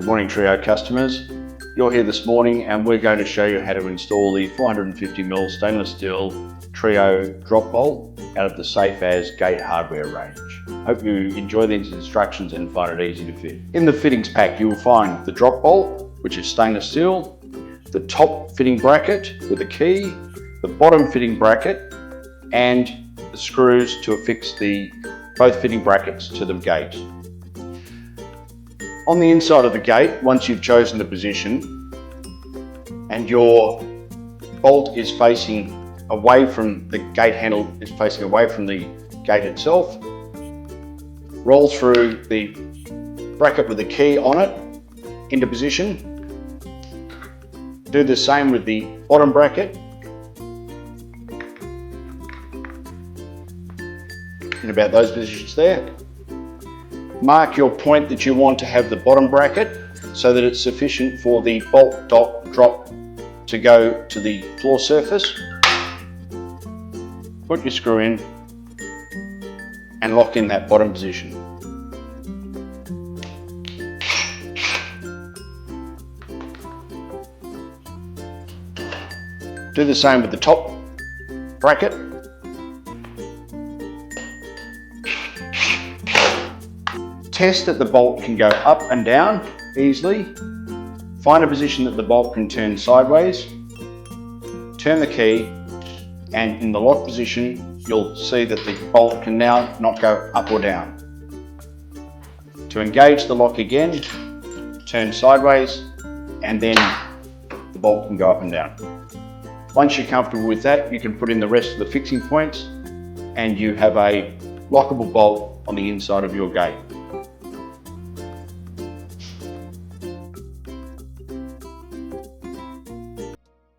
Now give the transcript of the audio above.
Good morning Trio customers. You're here this morning and we're going to show you how to install the 450mm stainless steel Trio drop bolt out of the SafeAZ gate hardware range. Hope you enjoy these instructions and find it easy to fit. In the fittings pack you will find the drop bolt, which is stainless steel, the top fitting bracket with a key, the bottom fitting bracket and the screws to affix both fitting brackets to the gate. On the inside of the gate, once you've chosen the position and your bolt is facing away from the gate handle, is facing away from the gate itself, roll through the bracket with the key on it into position. Do the same with the bottom bracket. In about those positions there. Mark your point that you want to have the bottom bracket so that it's sufficient for the bolt drop to go to the floor surface. Put your screw in and lock in that bottom position. Do the same with the top bracket. Test that the bolt can go up and down easily. Find a position that the bolt can turn sideways. Turn the key and in the lock position you'll see that the bolt can now not go up or down. To engage the lock again, turn sideways and then the bolt can go up and down. Once you're comfortable with that, you can put in the rest of the fixing points and you have a lockable bolt on the inside of your gate.